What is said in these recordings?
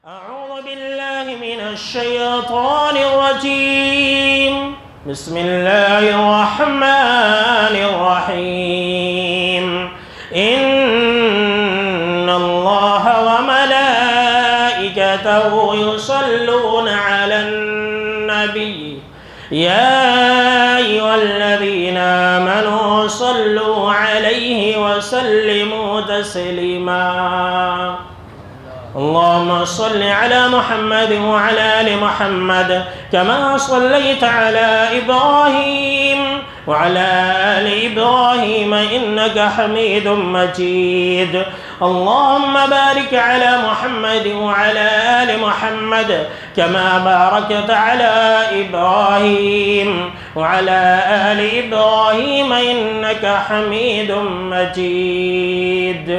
أعوذ بالله من الشيطان الرجيم بسم الله الرحمن الرحيم إن الله وملائكته يصلون على النبي يا أيها الذين آمنوا صلوا عليه وسلموا تسليما اللهم صل على محمد وعلى آل محمد كما صليت على إبراهيم وعلى آل إبراهيم إنك حميد مجيد اللهم بارك على محمد وعلى آل محمد كما باركت على إبراهيم وعلى آل إبراهيم إنك حميد مجيد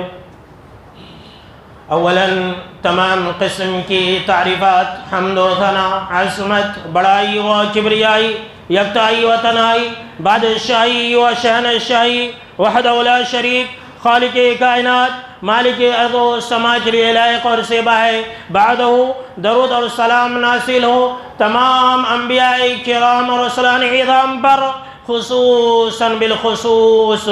اولاً تمام قسم کی تعریفات، حمد و ثنا، عظمت، بڑائی و کبریائی، یکتائی و تنہائی، بادشاہی و شہنشاہی وحدہ لا شریک، خالق کائنات، مالک ارض و سما کے لیے لائق اور زیبا ہے۔ بعدہ درود اور سلام نازل ہو تمام انبیاء کرام اور رسولان اعظم پر، خصوصاً بالخصوص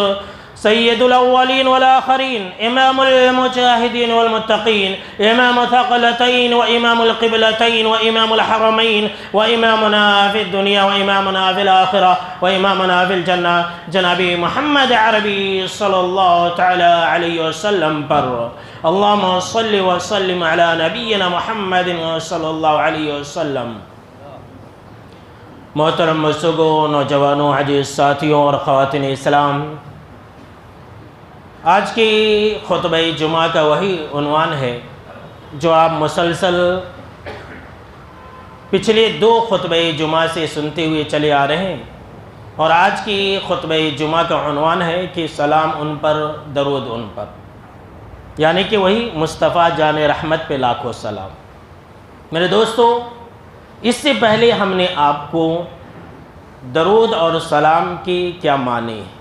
سید الاولین والآخرین، امام المجاہدین والمتقین، امام ثقلتین و امام القبلتین و امام الحرمین و امامنا فی الدنیا و امامنا فی الآخرہ و امامنا فی الجنہ جناب محمد عربی صلی اللہ تعالی علیہ وسلم پر۔ اللہم صلی وسلم علی نبینا محمد صلی اللہ علیہ وسلم۔ محترم بزرگوں، نوجوانوں، عزیز ساتھیوں اور خواتین اسلام، آج کی خطبہ جمعہ کا وہی عنوان ہے جو آپ مسلسل پچھلے 2 خطبہ جمعہ سے سنتے ہوئے چلے آ رہے ہیں، اور آج کی خطبہ جمعہ کا عنوان ہے کہ سلام ان پر، درود ان پر، یعنی کہ وہی مصطفیٰ جان رحمت پہ لاکھوں سلام۔ میرے دوستو، اس سے پہلے ہم نے آپ کو درود اور سلام کی کیا معنی ہے،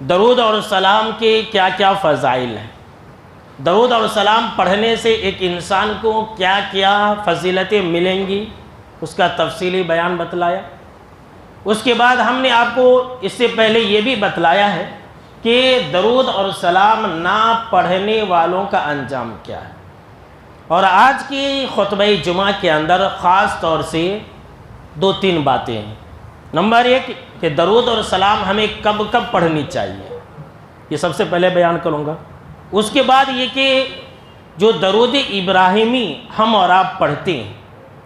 درود اور سلام کے کیا کیا فضائل ہیں، درود اور سلام پڑھنے سے ایک انسان کو کیا کیا فضیلتیں ملیں گی، اس کا تفصیلی بیان بتلایا۔ اس کے بعد ہم نے آپ کو اس سے پہلے یہ بھی بتلایا ہے کہ درود اور سلام نہ پڑھنے والوں کا انجام کیا ہے۔ اور آج کی خطبہ جمعہ کے اندر خاص طور سے 2-3 باتیں ہیں۔ نمبر 1 کہ درود اور سلام ہمیں کب کب پڑھنی چاہیے، یہ سب سے پہلے بیان کروں گا۔ اس کے بعد یہ کہ جو درود ابراہیمی ہم اور آپ پڑھتے ہیں،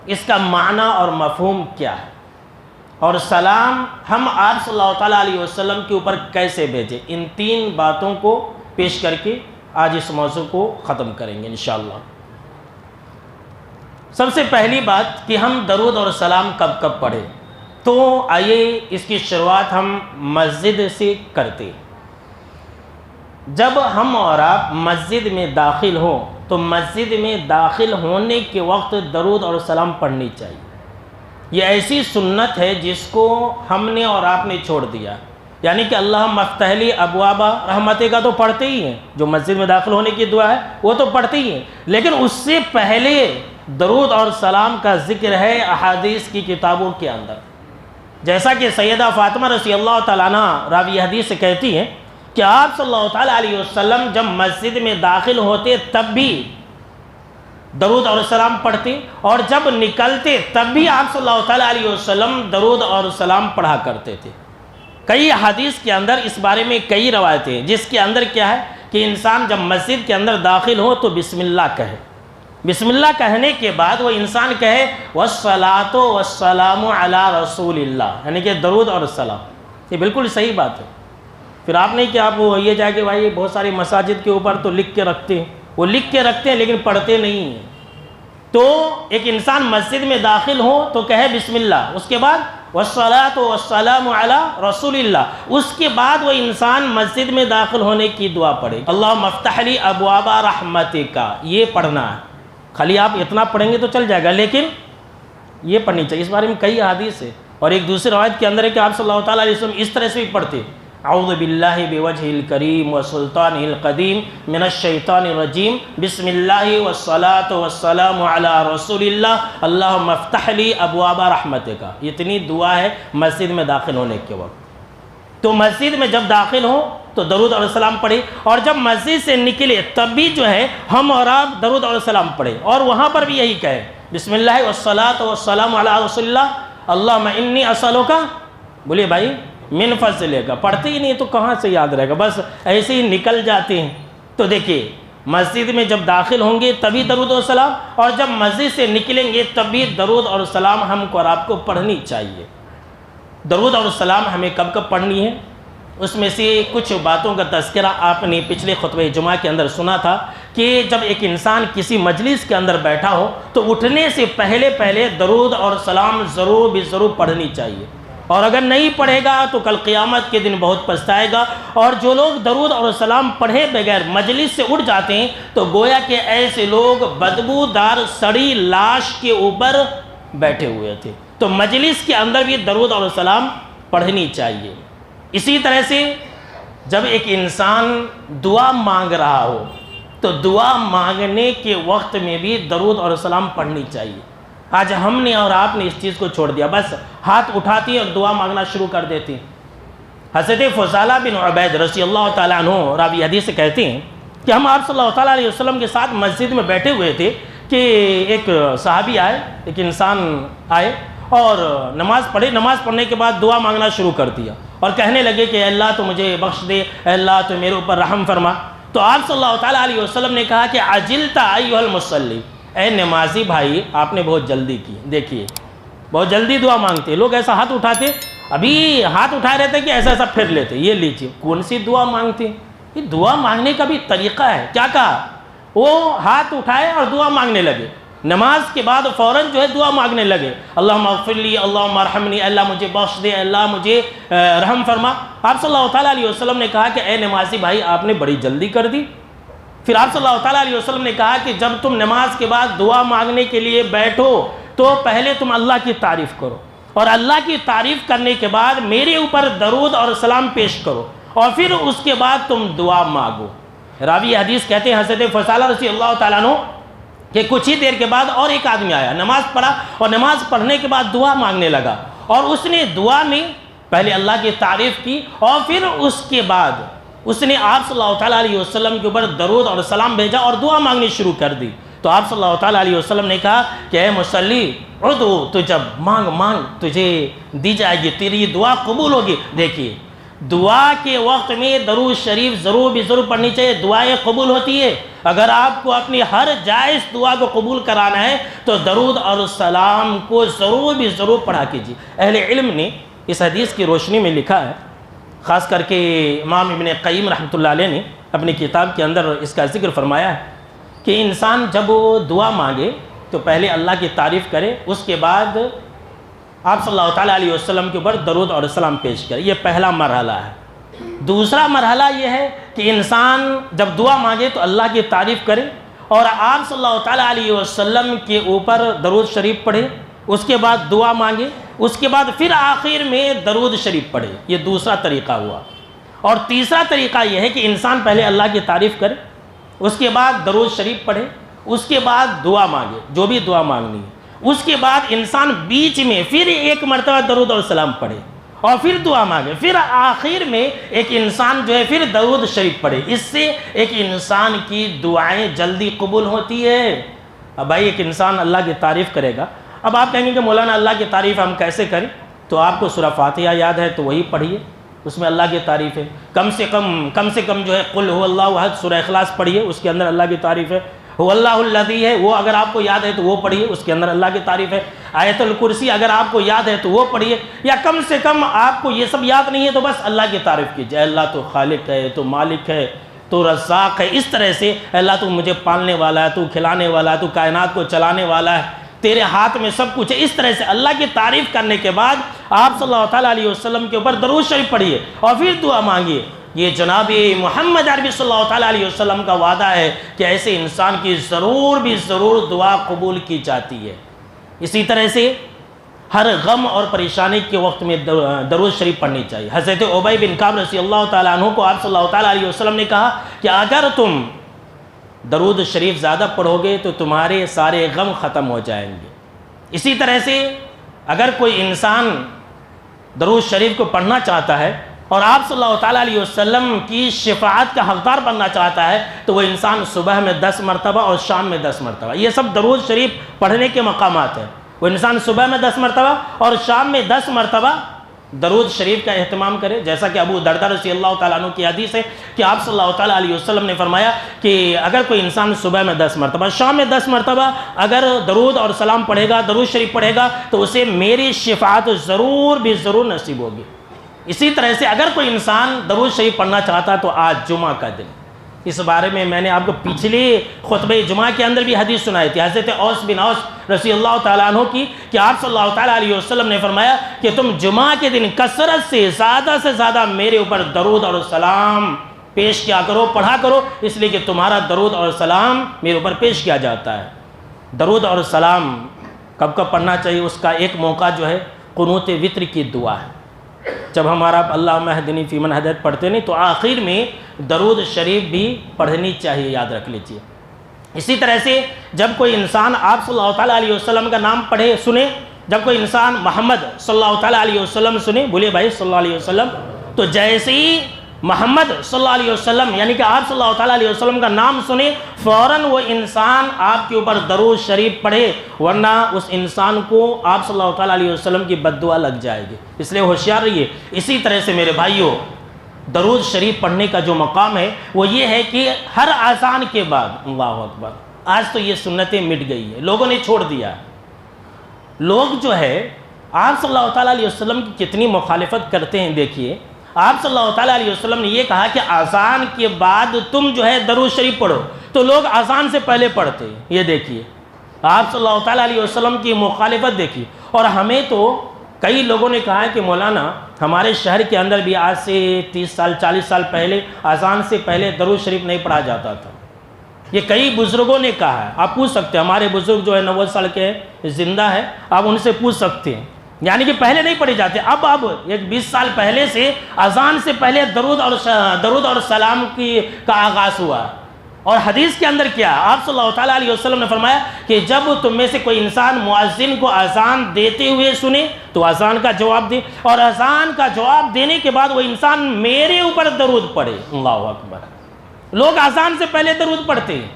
اس کا معنی اور مفہوم کیا ہے، اور سلام ہم آپ صلی اللہ تعالیٰ علیہ وسلم کے اوپر کیسے بھیجیں، ان 3 باتوں کو پیش کر کے آج اس موضوع کو ختم کریں گے انشاءاللہ۔ سب سے پہلی بات کہ ہم درود اور سلام کب کب پڑھیں، تو آئیے اس کی شروعات ہم مسجد سے کرتے ہیں۔ جب ہم اور آپ مسجد میں داخل ہوں تو مسجد میں داخل ہونے کے وقت درود اور سلام پڑھنی چاہیے۔ یہ ایسی سنت ہے جس کو ہم نے اور آپ نے چھوڑ دیا، یعنی کہ اللہ مفتح لی ابواب رحمتہ کا تو پڑھتے ہی ہیں، جو مسجد میں داخل ہونے کی دعا ہے وہ تو پڑھتے ہی ہیں، لیکن اس سے پہلے درود اور سلام کا ذکر ہے احادیث کی کتابوں کے اندر۔ جیسا کہ سیدہ فاطمہ رضی اللہ تعالیٰ عنہ راوی حدیث سے کہتی ہیں کہ آپ صلی اللہ تعالیٰ علیہ وسلم جب مسجد میں داخل ہوتے تب بھی درود اور سلام پڑھتے، اور جب نکلتے تب بھی آپ صلی اللہ تعالیٰ علیہ وسلم درود اور سلام پڑھا کرتے تھے۔ کئی حدیث کے اندر اس بارے میں کئی روایتیں ہیں، جس کے اندر کیا ہے کہ انسان جب مسجد کے اندر داخل ہو تو بسم اللہ کہے، بسم اللہ کہنے کے بعد وہ انسان کہے والصلاۃ والسلام علی رسول اللہ، یعنی کہ درود اور سلام۔ یہ بالکل صحیح بات ہے۔ پھر آپ نہیں کہ آپ وہ یہ جائے کہ بھائی بہت ساری مساجد کے اوپر تو لکھ کے رکھتے ہیں، وہ لکھ کے رکھتے ہیں لیکن پڑھتے نہیں ہیں۔ تو ایک انسان مسجد میں داخل ہو تو کہے بسم اللہ، اس کے بعد والصلاۃ والسلام علی رسول اللہ، اس کے بعد وہ انسان مسجد میں داخل ہونے کی دعا پڑھے، اللہم افتح لی ابواب رحمتک، یہ پڑھنا ہے۔ خالی آپ اتنا پڑھیں گے تو چل جائے گا، لیکن یہ پڑھنی چاہیے۔ اس بارے میں کئی حدیث ہے، اور ایک دوسری روایت کے اندر ہے کہ آپ صلی اللہ تعالیٰ علیہ وسلم اس طرح سے بھی پڑھتے اعوذ باللہ بوجہ الکریم وسلطانہ القدیم من الشیطان الرجیم بسم اللہ والصلاة والسلام علی رسول اللہ اللہم افتح لی ابواب رحمتک. اتنی دعا ہے مسجد میں داخل ہونے کے وقت. تو مسجد میں جب داخل ہوں تو درود اور سلام پڑھیں، اور جب مسجد سے نکلے تب بھی جو ہے ہم اور آپ درود اور سلام پڑھیں، اور وہاں پر بھی یہی کہیں بسم اللہ والصلاة والسلام علی رسول اللہ اللہم انی اسألک. بولیے بھائی من فضلک پڑھتے ہی نہیں تو کہاں سے یاد رہے گا، بس ایسے ہی نکل جاتے ہیں. تو دیکھیے مسجد میں جب داخل ہوں گے تبھی درود اور سلام، اور جب مسجد سے نکلیں گے تب بھی درود اور سلام ہم کو اور آپ کو پڑھنی چاہیے. درود اور سلام ہمیں کب کب پڑھنی ہے، اس میں سے کچھ باتوں کا تذکرہ آپ نے پچھلے خطبہ جمعہ کے اندر سنا تھا کہ جب ایک انسان کسی مجلس کے اندر بیٹھا ہو تو اٹھنے سے پہلے درود اور سلام ضرور پڑھنی چاہیے، اور اگر نہیں پڑھے گا تو کل قیامت کے دن بہت پچھتائے گا. اور جو لوگ درود اور سلام پڑھے بغیر مجلس سے اٹھ جاتے ہیں تو گویا کہ ایسے لوگ بدبودار سڑی لاش کے اوپر بیٹھے ہوئے تھے. تو مجلس کے اندر بھی درود اور سلام پڑھنی چاہیے. اسی طرح سے جب ایک انسان دعا مانگ رہا ہو تو دعا مانگنے کے وقت میں بھی درود اور سلام پڑھنی چاہیے. آج ہم نے اور آپ نے اس چیز کو چھوڑ دیا، بس ہاتھ اٹھاتی اور دعا مانگنا شروع کر دیتی. حضرت فضالہ بن عبید رضی اللہ تعالیٰ عنہ راوی حدیث سے کہتے ہیں کہ ہم آپ صلی اللہ تعالیٰ علیہ وسلم کے ساتھ مسجد میں بیٹھے ہوئے تھے کہ ایک صحابی آئے، ایک انسان آئے اور نماز پڑھے. نماز پڑھنے کے بعد دعا مانگنا شروع کر دیا اور کہنے لگے کہ اے اللہ تو مجھے بخش دے، اے اللہ تو میرے اوپر رحم فرما. تو آپ صلی اللہ تعالیٰ علیہ وسلم نے کہا کہ عجلت ایھا المصلی، اے نمازی بھائی آپ نے بہت جلدی کی. دیکھیے بہت جلدی دعا مانگتے لوگ، ایسا ہاتھ اٹھاتے، ابھی ہاتھ اٹھائے رہتے کہ ایسا پھر لیتے. یہ لیجیے کون سی دعا مانگتے ہیں؟ یہ دعا مانگنے کا بھی طریقہ ہے. کیا کہا؟ وہ ہاتھ اٹھائے اور دعا مانگنے لگے. نماز کے بعد فوراً جو ہے دعا مانگنے لگے اللہم اغفر لی اللہم ارحمنی، اللہ مجھے بخش دے، اللہ مجھے رحم فرما. آپ صلی اللہ تعالیٰ علیہ وسلم نے کہا کہ اے نمازی بھائی آپ نے بڑی جلدی کر دی. پھر آپ صلی اللہ تعالیٰ علیہ وسلم نے کہا کہ جب تم نماز کے بعد دعا مانگنے کے لیے بیٹھو تو پہلے تم اللہ کی تعریف کرو، اور اللہ کی تعریف کرنے کے بعد میرے اوپر درود اور سلام پیش کرو، اور پھر اس کے بعد تم دعا مانگو. راوی حدیث کہتے ہیں حضرت فضالہ رضی اللہ تعالیٰ عنہ کہ کچھ ہی دیر کے بعد اور ایک آدمی آیا، نماز پڑھا اور نماز پڑھنے کے بعد دعا مانگنے لگا، اور اس نے دعا میں پہلے اللہ کی تعریف کی اور پھر اس کے بعد اس نے آپ صلی اللہ تعالیٰ علیہ وسلم کے اوپر درود اور سلام بھیجا اور دعا مانگنی شروع کر دی. تو آپ صلی اللہ تعالیٰ علیہ وسلم نے کہا کہ اے مصلی ادعو، تو جب مانگ تجھے دی جائے گی، تیری دعا قبول ہوگی. دیکھیے دعا کے وقت میں درود شریف ضرور پڑھنی چاہیے، دعائیں قبول ہوتی ہے. اگر آپ کو اپنی ہر جائز دعا کو قبول کرانا ہے تو درود اور سلام کو ضرور پڑھا کیجیے. اہل علم نے اس حدیث کی روشنی میں لکھا ہے، خاص کر کے امام ابن قیم رحمۃ اللہ علیہ نے اپنی کتاب کے اندر اس کا ذکر فرمایا ہے کہ انسان جب دعا مانگے تو پہلے اللہ کی تعریف کرے، اس کے بعد آپ صلی اللہ تعالیٰ علیہ وسلم کے اوپر درود اور سلام پیش کرے. یہ پہلا مرحلہ ہے. دوسرا مرحلہ یہ ہے کہ انسان جب دعا مانگے تو اللہ کی تعریف کرے اور آپ صلی اللہ تعالیٰ علیہ وسلم کے اوپر درود شریف پڑھے، اس کے بعد دعا مانگے، اس کے بعد پھر آخر میں درود شریف پڑھے. یہ دوسرا طریقہ ہوا. اور تیسرا طریقہ یہ ہے کہ انسان پہلے اللہ کی تعریف کرے، اس کے بعد درود شریف پڑھے، اس کے بعد دعا مانگے جو بھی دعا مانگنی ہے، اس کے بعد انسان بیچ میں پھر ایک مرتبہ درود اور سلام پڑھے اور پھر دعا مانگے، پھر آخر میں ایک انسان جو ہے پھر درود شریف پڑھے. اس سے ایک انسان کی دعائیں جلدی قبول ہوتی ہے. اب بھائی ایک انسان اللہ کی تعریف کرے گا. اب آپ کہیں گے کہ مولانا اللہ کی تعریف ہم کیسے کریں؟ تو آپ کو سورہ فاتحہ یاد ہے تو وہی پڑھیے، اس میں اللہ کی تعریف ہے. کم سے کم جو ہے قل هو اللہ احد سورہ اخلاص پڑھیے، اس کے اندر اللہ کی تعریف ہے. هو اللہ الذی ہے وہ اگر آپ کو یاد ہے تو وہ پڑھیے، اس کے اندر اللہ کی تعریف ہے. آیت الکرسی اگر آپ کو یاد ہے تو وہ پڑھیے، یا کم سے کم آپ کو یہ سب یاد نہیں ہے تو بس اللہ کی تعریف کیجیے. اللہ تو خالق ہے، تو مالک ہے، تو رزاق ہے. اس طرح سے اللہ تو مجھے پالنے والا ہے، تو کھلانے والا ہے، تو کائنات کو چلانے والا ہے، تیرے ہاتھ میں سب کچھ ہے. اس طرح سے اللہ کی تعریف کرنے کے بعد آپ صلی اللہ تعالیٰ علیہ وسلم کے اوپر درود شریف پڑھیے اور پھر دعا مانگیے. یہ جناب محمد عربی صلی اللہ تعالیٰ علیہ وسلم کا وعدہ ہے کہ ایسے انسان کی ضرور دعا قبول کی جاتی ہے. اسی طرح سے ہر غم اور پریشانی کے وقت میں درود شریف پڑھنی چاہیے۔ حضرت ابی بن کعب رضی اللہ تعالیٰ عنہ کو آپ صلی اللہ تعالیٰ علیہ وسلم نے کہا کہ اگر تم درود شریف زیادہ پڑھو گے تو تمہارے سارے غم ختم ہو جائیں گے۔ اسی طرح سے اگر کوئی انسان درود شریف کو پڑھنا چاہتا ہے اور آپ صلی اللہ تعالیٰ علیہ وسلم کی شفاعت کا حقدار بننا چاہتا ہے تو وہ انسان صبح میں 10 مرتبہ اور شام میں 10 مرتبہ، یہ سب درود شریف پڑھنے کے مقامات ہیں۔ وہ انسان صبح میں 10 مرتبہ اور شام میں 10 مرتبہ درود شریف کا اہتمام کرے، جیسا کہ ابو درداء رضی اللہ تعالیٰ عنہ کی حدیث ہے کہ آپ صلی اللہ تعالیٰ علیہ وسلم نے فرمایا کہ اگر کوئی انسان صبح میں 10 مرتبہ شام میں 10 مرتبہ اگر درود اور سلام پڑھے گا، درود شریف پڑھے گا تو اسے میری شفاعت ضرور بھی ضرور نصیب ہوگی۔ اسی طرح سے اگر کوئی انسان درود شریف پڑھنا چاہتا تو آج جمعہ کا دن، اس بارے میں میں نے آپ کو پچھلے خطبہ جمعہ کے اندر بھی حدیث سنائی تھی حضرت اوس بن اوس رضی اللہ تعالیٰ عنہ کی کہ آپ صلی اللہ تعالیٰ علیہ وسلم نے فرمایا کہ تم جمعہ کے دن کثرت سے زیادہ میرے اوپر درود اور سلام پیش کیا کرو، پڑھا کرو، اس لیے کہ تمہارا درود اور سلام میرے اوپر پیش کیا جاتا ہے۔ درود اور سلام کب کب پڑھنا چاہیے؟ اس کا ایک موقع جو ہے قنوت وتر کی دعا ہے۔ جب ہمارا اللہم اہدنی فیمن ہدیت پڑھتے نہیں تو آخر میں درود شریف بھی پڑھنی چاہیے، یاد رکھ لیجئے۔ اسی طرح سے جب کوئی انسان آپ صلی اللہ تعالیٰ علیہ وسلم کا نام پڑھے سنے، جب کوئی انسان محمد صلی اللہ تعالیٰ علیہ وسلم سنے، بولے بھائی صلی اللہ علیہ وسلم، تو جیسے ہی محمد صلی اللہ علیہ وسلم یعنی کہ آپ صلی اللہ تعالیٰ علیہ وسلم کا نام سنے فوراً وہ انسان آپ کے اوپر درود شریف پڑھے، ورنہ اس انسان کو آپ صلی اللہ تعالیٰ علیہ وسلم کی بد دعا لگ جائے گی، اس لیے ہوشیار رہیے۔ اسی طرح سے میرے بھائیوں، درود شریف پڑھنے کا جو مقام ہے وہ یہ ہے کہ ہر اذان کے بعد، اللہ اکبر، آج تو یہ سنتیں مٹ گئی ہیں، لوگوں نے چھوڑ دیا۔ لوگ جو ہے آپ صلی اللہ تعالیٰ علیہ وسلم کی کتنی مخالفت کرتے ہیں۔ دیکھیے آپ صلی اللہ تعالیٰ علیہ وسلم نے یہ کہا کہ اذان کے بعد تم جو ہے درود شریف پڑھو، تو لوگ اذان سے پہلے پڑھتے ہیں۔ یہ دیکھیے آپ صلی اللہ تعالیٰ علیہ وسلم کی مخالفت دیکھیے۔ اور ہمیں تو کئی لوگوں نے کہا ہے کہ مولانا ہمارے شہر کے اندر بھی آج سے 30 سال 40 سال پہلے اذان سے پہلے درود شریف نہیں پڑھا جاتا تھا۔ یہ کئی بزرگوں نے کہا ہے، آپ پوچھ سکتے ہیں، ہمارے بزرگ جو ہے 90 سال کے زندہ ہے، آپ ان سے پوچھ سکتے ہیں، یعنی کہ پہلے نہیں پڑھی جاتے، اب ایک 20 سال پہلے سے اذان سے پہلے درود اور سلام کا آغاز ہوا۔ اور حدیث کے اندر کیا آپ صلی اللہ تعالیٰ علیہ وسلم نے فرمایا کہ جب تم میں سے کوئی انسان مؤذن کو اذان دیتے ہوئے سنے تو اذان کا جواب دے، اور اذان کا جواب دینے کے بعد وہ انسان میرے اوپر درود پڑھے۔ اللہ اکبر۔ لوگ اذان سے پہلے درود پڑھتے ہیں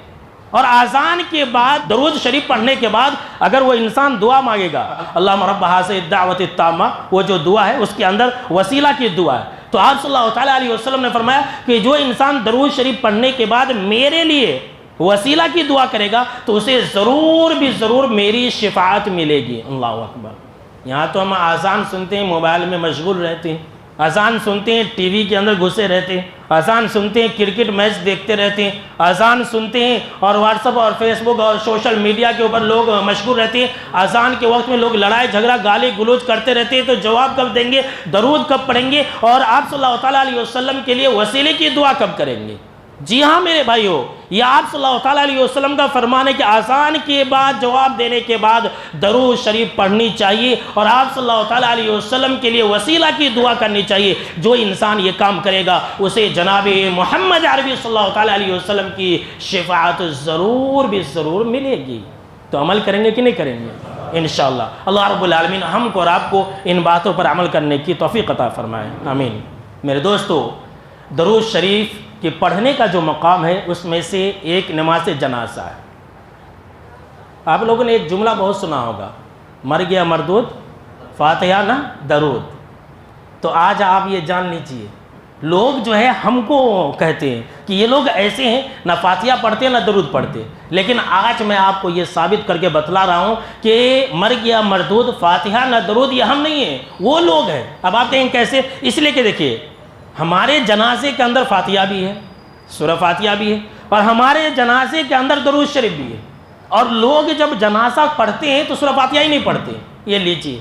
اور اذان کے بعد درود شریف پڑھنے کے بعد اگر وہ انسان دعا مانگے گا، اللہم رب ھذہ الدعوۃ التامہ، وہ جو دعا ہے اس کے اندر وسیلہ کی دعا ہے، تو آپ صلی اللہ تعالیٰ علیہ وسلم نے فرمایا کہ جو انسان درود شریف پڑھنے کے بعد میرے لیے وسیلہ کی دعا کرے گا تو اسے ضرور بھی ضرور میری شفاعت ملے گی۔ اللہ اکبر۔ یہاں تو ہم اذان سنتے ہیں موبائل میں مشغول رہتے ہیں، اذان سنتے ہیں ٹی وی کے اندر گھسے رہتے ہیں، اذان سنتے ہیں کرکٹ میچ دیکھتے رہتے ہیں، اذان سنتے ہیں اور واٹس ایپ اور فیس بک اور سوشل میڈیا کے اوپر لوگ مشغول رہتے ہیں۔ اذان کے وقت میں لوگ لڑائی جھگڑا گالی گلوچ کرتے رہتے ہیں، تو جواب کب دیں گے؟ درود کب پڑھیں گے؟ اور آپ صلی اللہ تعالیٰ علیہ وسلم کے لیے وسیلے کی دعا کب کریں گے؟ جی ہاں میرے بھائیو، یہ آپ صلی اللہ تعالیٰ علیہ وسلم کا فرمان ہے کہ اذان کے بعد جواب دینے کے بعد درود شریف پڑھنی چاہیے اور آپ صلی اللہ تعالیٰ علیہ وسلم کے لیے وسیلہ کی دعا کرنی چاہیے۔ جو انسان یہ کام کرے گا اسے جناب محمد عربی صلی اللہ تعالیٰ علیہ وسلم کی شفاعت ضرور بھی ضرور ملے گی۔ تو عمل کریں گے کہ نہیں کریں گے؟ انشاءاللہ اللہ رب العالمین ہم کو اور آپ کو ان باتوں پر عمل کرنے کی توفیق عطا فرمائے، آمین۔ میرے دوستو، درود شریف کہ پڑھنے کا جو مقام ہے اس میں سے ایک نماز جنازہ ہے۔ آپ لوگوں نے ایک جملہ بہت سنا ہوگا، مر گیا مردود فاتحہ نہ درود۔ تو آج آپ یہ جان لیجئے، لوگ جو ہے ہم کو کہتے ہیں کہ یہ لوگ ایسے ہیں، نہ فاتحہ پڑھتے نہ درود پڑھتے، لیکن آج میں آپ کو یہ ثابت کر کے بتلا رہا ہوں کہ مر گیا مردود فاتحہ نہ درود یہ ہم نہیں ہیں، وہ لوگ ہیں۔ اب آپ کہیں کیسے؟ اس لیے کہ دیکھیے ہمارے جنازے کے اندر فاتحہ بھی ہے، سورہ فاتحہ بھی ہے، اور ہمارے جنازے کے اندر درود شریف بھی ہے، اور لوگ جب جنازہ پڑھتے ہیں تو سورہ فاتحہ ہی نہیں پڑھتے۔ یہ لیجیے،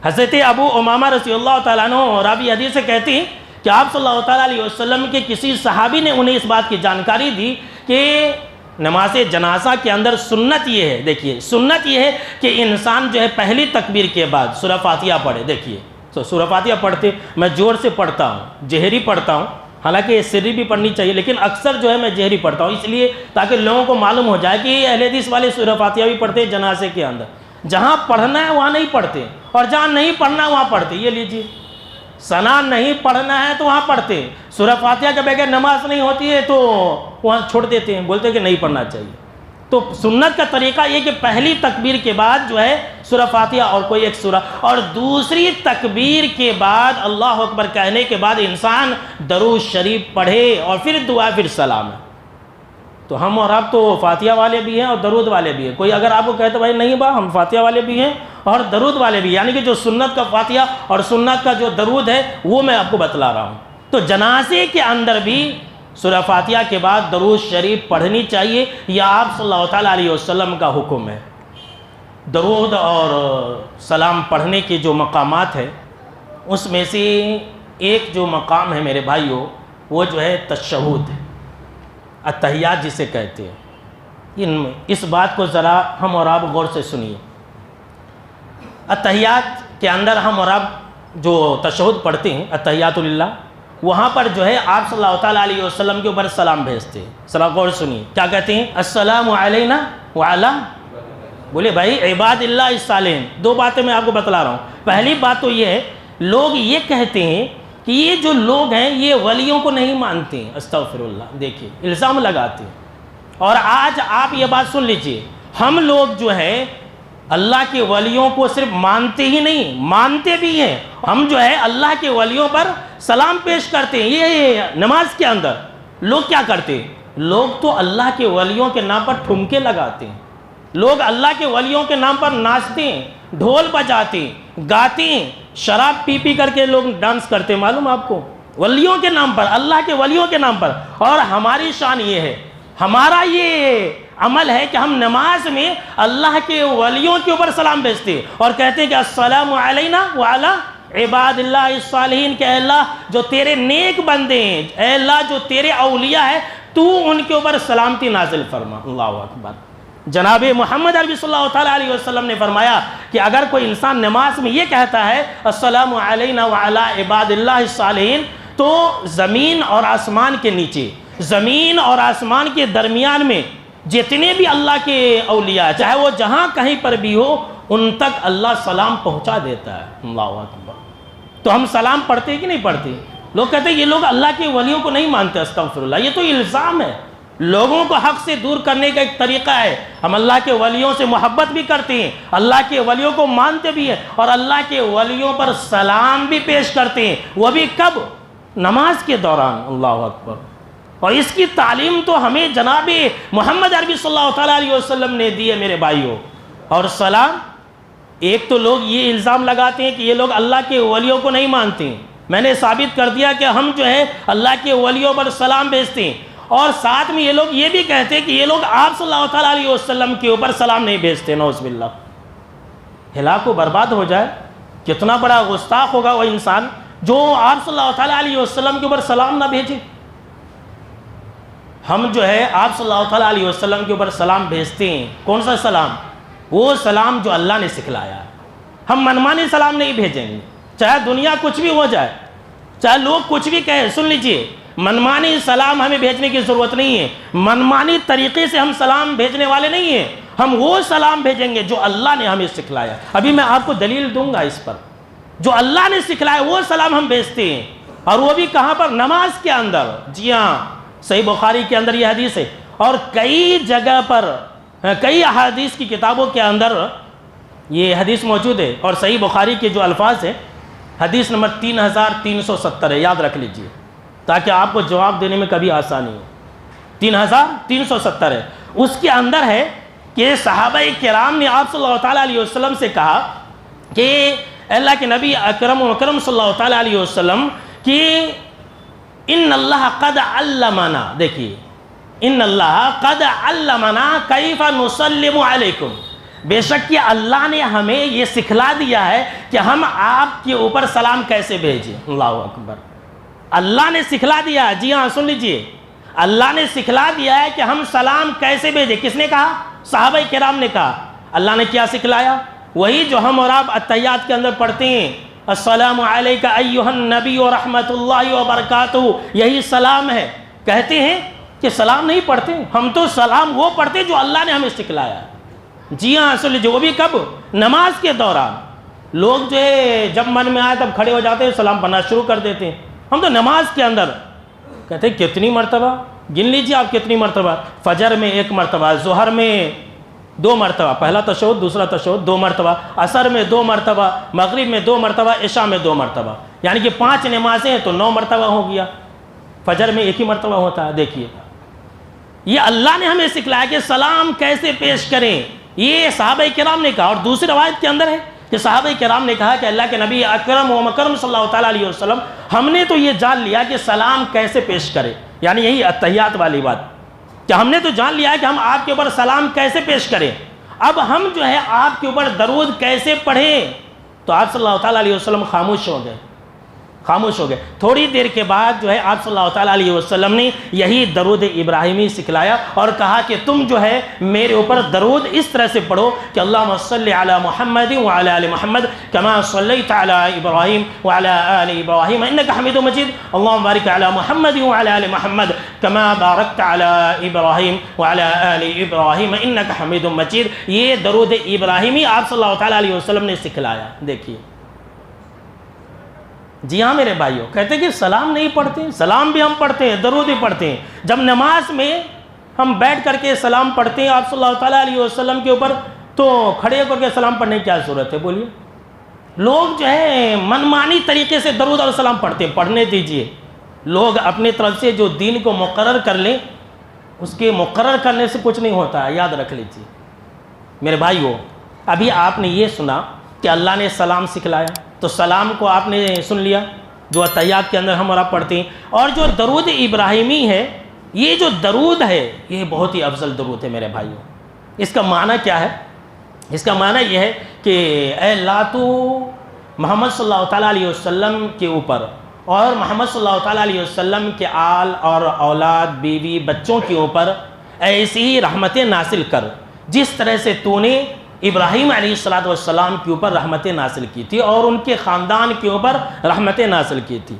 حضرت ابو امامہ رضی اللہ تعالیٰ عنہ راوی حدیث سے کہتے ہیں کہ آپ صلی اللہ تعالیٰ علیہ وسلم کے کسی صحابی نے انہیں اس بات کی جانکاری دی کہ نماز جنازہ کے اندر سنت یہ ہے، دیکھیے سنت یہ ہے کہ انسان جو ہے پہلی تکبیر کے بعد سورہ فاتحہ پڑھے. دیکھیے تو سورہ فاتحہ پڑھتے میں زور سے پڑھتا ہوں، جہری پڑھتا ہوں، حالانکہ یہ سری بھی پڑھنی چاہیے لیکن اکثر جو ہے میں جہری پڑھتا ہوں، اس لیے تاکہ لوگوں کو معلوم ہو جائے کہ اہل حدیث والے سورہ فاتحہ بھی پڑھتے ہیں جنازے کے اندر. جہاں پڑھنا ہے وہاں نہیں پڑھتے اور جہاں نہیں پڑھنا ہے وہاں پڑھتے. یہ لیجیے، ثنا نہیں پڑھنا ہے تو وہاں پڑھتے، سورہ فاتحہ کے بغیر نماز نہیں ہوتی ہے تو وہاں چھوڑ دیتے ہیں، بولتے ہیں کہ نہیں پڑھنا چاہیے. تو سنت کا طریقہ یہ کہ پہلی تکبیر کے بعد جو ہے سورہ فاتحہ اور کوئی ایک سورہ، اور دوسری تکبیر کے بعد اللہ اکبر کہنے کے بعد انسان درود شریف پڑھے اور پھر دعا پھر سلام ہے. تو ہم اور آپ تو فاتحہ والے بھی ہیں اور درود والے بھی ہیں. کوئی اگر آپ کو کہتے بھائی نہیں با ہم فاتحہ والے بھی ہیں اور درود والے بھی، یعنی کہ جو سنت کا فاتحہ اور سنت کا جو درود ہے وہ میں آپ کو بتلا رہا ہوں. تو جنازے کے اندر بھی سورہ فاتحہ کے بعد درود شریف پڑھنی چاہیے، یہ آپ صلی اللہ تعالیٰ علیہ وسلم کا حکم ہے. درود اور سلام پڑھنے کے جو مقامات ہیں اس میں سے ایک جو مقام ہے میرے بھائیوں وہ جو ہے تشہد ہے، اتحیات جسے کہتے ہیں. اس بات کو ذرا ہم اور آپ غور سے سنیے. اتحیات کے اندر ہم اور آپ جو تشہد پڑھتے ہیں اتحیات للہ، وہاں پر جو ہے آپ صلی اللہ تعالیٰ علیہ وسلم کے اوپر سلام بھیجتے ہیں. ذرا غور سنیے کیا کہتے ہیں، السلام علینا وعلا، بولے بھائی عباد اللہ الصالحین. دو باتیں میں آپ کو بتلا رہا ہوں. پہلی بات تو یہ ہے لوگ یہ کہتے ہیں کہ یہ جو لوگ ہیں یہ ولیوں کو نہیں مانتے ہیں، استغفر اللہ. دیکھیے الزام لگاتے ہیں. اور آج آپ یہ بات سن لیجئے، ہم لوگ جو ہے اللہ کے ولیوں کو صرف مانتے ہی نہیں، مانتے بھی ہیں. ہم جو ہے اللہ کے ولیوں پر سلام پیش کرتے ہیں. یہ نماز کے اندر لوگ کیا کرتے ہیں، لوگ تو اللہ کے ولیوں کے نام پر ٹھمکے لگاتے ہیں، لوگ اللہ کے ولیوں کے نام پر ناچتے ہیں، ڈھول بجاتے ہیں، گاتے ہیں، شراب پی پی کر کے لوگ ڈانس کرتے ہیں. معلوم آپ کو، ولیوں کے نام پر، اللہ کے ولیوں کے نام پر. اور ہماری شان یہ ہے، ہمارا یہ عمل ہے کہ ہم نماز میں اللہ کے ولیوں کے اوپر سلام بھیجتے ہیں اور کہتے ہیں کہ السلام علینا وعلا عباد اللہ الصالحین، کہ اے اللہ جو تیرے نیک بندے ہیں، اے اللہ جو تیرے اولیاء ہیں تو ان کے اوپر سلامتی نازل فرما. اللہ اکبر. جناب محمد عربی صلی اللہ تعالیٰ علیہ وسلم نے فرمایا کہ اگر کوئی انسان نماز میں یہ کہتا ہے السلام علینا وعلا عباد اللہ الصالحین، تو زمین اور آسمان کے نیچے، زمین اور آسمان کے درمیان میں جتنے بھی اللہ کے اولیاء چاہے وہ جہاں کہیں پر بھی ہو ان تک اللہ سلام پہنچا دیتا ہے. اللہ اکبر. تو ہم سلام پڑھتے کہ نہیں پڑھتے؟ لوگ کہتے ہیں یہ لوگ اللہ کے ولیوں کو نہیں مانتے. استغفر اللہ. یہ تو الزام ہے، لوگوں کو حق سے دور کرنے کا ایک طریقہ ہے. ہم اللہ کے ولیوں سے محبت بھی کرتے ہیں، اللہ کے ولیوں کو مانتے بھی ہیں اور اللہ کے ولیوں پر سلام بھی پیش کرتے ہیں. وہ بھی کب؟ نماز کے دوران. اللہ اکبر. اور اس کی تعلیم تو ہمیں جناب محمد عربی صلی اللہ تعالیٰ علیہ وسلم نے دی ہے میرے بھائیوں. اور سلام، ایک تو لوگ یہ الزام لگاتے ہیں کہ یہ لوگ اللہ کے ولیوں کو نہیں مانتے ہیں. میں نے ثابت کر دیا کہ ہم جو ہے اللہ کے ولیوں پر سلام بھیجتے ہیں. اور ساتھ میں یہ لوگ یہ بھی کہتے ہیں کہ یہ لوگ آپ صلی اللہ تعالیٰ علیہ وسلم کے اوپر سلام نہیں بھیجتے. نعوذ باللہ. ہلاک و برباد ہو جائے. کتنا بڑا گستاخ ہوگا وہ انسان جو آپ صلی اللہ تعالیٰ علیہ وسلم کے اوپر سلام نہ بھیجے. ہم جو ہے آپ صلی اللہ تعالیٰ علیہ وسلم کے اوپر سلام بھیجتے ہیں. کون سا سلام؟ وہ سلام جو اللہ نے سکھلایا ہے. ہم منمانی سلام نہیں بھیجیں گے، چاہے دنیا کچھ بھی ہو جائے، چاہے لوگ کچھ بھی کہیں. سن لیجئے، منمانی سلام ہمیں بھیجنے کی ضرورت نہیں ہے. منمانی طریقے سے ہم سلام بھیجنے والے نہیں ہیں. ہم وہ سلام بھیجیں گے جو اللہ نے ہمیں سکھلایا. ابھی میں آپ کو دلیل دوں گا اس پر. جو اللہ نے سکھلایا وہ سلام ہم بھیجتے ہیں. اور وہ بھی کہاں پر؟ نماز کے اندر. جی ہاں، صحیح بخاری کے اندر یہ حدیث ہے اور کئی جگہ پر، کئی احادیث کی کتابوں کے اندر یہ حدیث موجود ہے. اور صحیح بخاری کے جو الفاظ ہیں، حدیث نمبر 3370 ہے، یاد رکھ لیجئے تاکہ آپ کو جواب دینے میں کبھی آسانی ہو. 3370 ہے. اس کے اندر ہے کہ صحابہ کرام نے آپ صلی اللہ تعالیٰ علیہ وسلم سے کہا کہ اللہ کے نبی اکرم و اکرم صلی اللہ تعالیٰ علیہ وسلم کہ ان اللہ قد علمنا، دیکھیے، ان اللہ قد علمنا کیف نسلم علیکم، بے شک کہ اللہ نے ہمیں یہ سکھلا دیا ہے کہ ہم آپ کے اوپر سلام کیسے بھیجیں. اللہ اکبر. اللہ نے سکھلا دیا. جی ہاں، سن لیجئے، اللہ نے سکھلا دیا ہے کہ ہم سلام کیسے بھیجیں. کس نے کہا؟ صحابہ کرام نے کہا. اللہ نے کیا سکھلایا؟ وہی جو ہم اور آپ اتحیات کے اندر پڑھتے ہیں، السلام علیکہ ایھا النبی ورحمۃ اللہ وبرکاتہ، یہی سلام ہے. کہتے ہیں کہ سلام نہیں پڑھتے، ہم تو سلام وہ پڑھتے جو اللہ نے ہمیں سکھلایا. جی ہاں، اصل جو بھی کب؟ نماز کے دوران. لوگ جو ہے جب من میں آئے تب کھڑے ہو جاتے ہیں، سلام پڑھنا شروع کر دیتے ہیں. ہم تو نماز کے اندر کہتے ہیں کتنی مرتبہ؟ گن لیجیے آپ کتنی مرتبہ. فجر میں 1 مرتبہ، ظہر میں 2 مرتبہ، پہلا تشہد دوسرا تشہد 2 مرتبہ، عصر میں 2 مرتبہ، مغرب میں 2 مرتبہ، عشاء میں 2 مرتبہ. یعنی کہ 5 نمازیں ہیں تو 9 مرتبہ ہو گیا. فجر میں 1 ہی مرتبہ ہوتا ہے. دیکھیے یہ اللہ نے ہمیں سکھلایا کہ سلام کیسے پیش کریں. یہ صحابہ کرام نے کہا. اور دوسری روایت کے اندر ہے کہ صحابہ کرام نے کہا کہ اللہ کے نبی اکرم و مکرم صلی اللہ تعالیٰ علیہ وسلم، ہم نے تو یہ جان لیا کہ سلام کیسے پیش کرے. یعنی یہی اتحیات والی بات کہ ہم نے تو جان لیا کہ ہم آپ کے اوپر سلام کیسے پیش کریں. اب ہم جو ہے آپ کے اوپر درود کیسے پڑھیں. تو آپ صلی اللہ تعالیٰ علیہ وسلم خاموش ہو گئے. تھوڑی دیر کے بعد جو ہے آپ صلی اللہ تعالیٰ علیہ وسلم نے یہی درود ابراہیمی سکھلایا اور کہا کہ تم جو ہے میرے اوپر درود اس طرح سے پڑھو کہ اللہم صلی علی محمد وعلی آل محمد کما صلیت علی ابراہیم وعلی آل ابراہیم انک حمید مجید اللہم بارک علی محمد وعلی آل محمد کما بارکت علی ابراہیم وعلی آل ابراہیم انک حمید مجید. یہ درود ابراہیمی آپ صلی اللہ تعالیٰ علیہ وسلم نے سکھلایا. دیکھیے جی ہاں میرے بھائیوں، کہتے ہیں کہ سلام نہیں پڑھتے. سلام بھی ہم پڑھتے ہیں، درود بھی پڑھتے ہیں. جب نماز میں ہم بیٹھ کر کے سلام پڑھتے ہیں آپ صلی اللہ تعالیٰ علیہ وسلم کے اوپر، تو کھڑے ہو کر کے سلام پڑھنے کی کیا ضرورت ہے؟ بولیے. لوگ جو ہے منمانی طریقے سے درود اور سلام پڑھتے ہیں. پڑھنے دیجئے. لوگ اپنے طرف سے جو دین کو مقرر کر لیں، اس کے مقرر کرنے سے کچھ نہیں ہوتا ہے، یاد رکھ لیجئے. میرے بھائیوں، ابھی آپ نے یہ سنا کہ اللہ نے سلام سکھلایا، تو سلام کو آپ نے سن لیا جو اتحیات کے اندر ہم اور آپ پڑھتے ہیں. اور جو درود ابراہیمی ہے، یہ جو درود ہے یہ بہت ہی افضل درود ہے میرے بھائیوں. اس کا معنی کیا ہے؟ اس کا معنی یہ ہے کہ اے اللہ تو محمد صلی اللہ تعالیٰ علیہ وسلم کے اوپر اور محمد صلی اللہ تعالیٰ علیہ وسلم کے آل اور اولاد، بیوی، بچوں کے اوپر ایسی ہی رحمتیں نازل کر جس طرح سے تو نے ابراہیم علیہ السلام کے اوپر رحمتیں نازل کی تھی اور ان کے خاندان کے اوپر رحمتیں نازل کی تھی.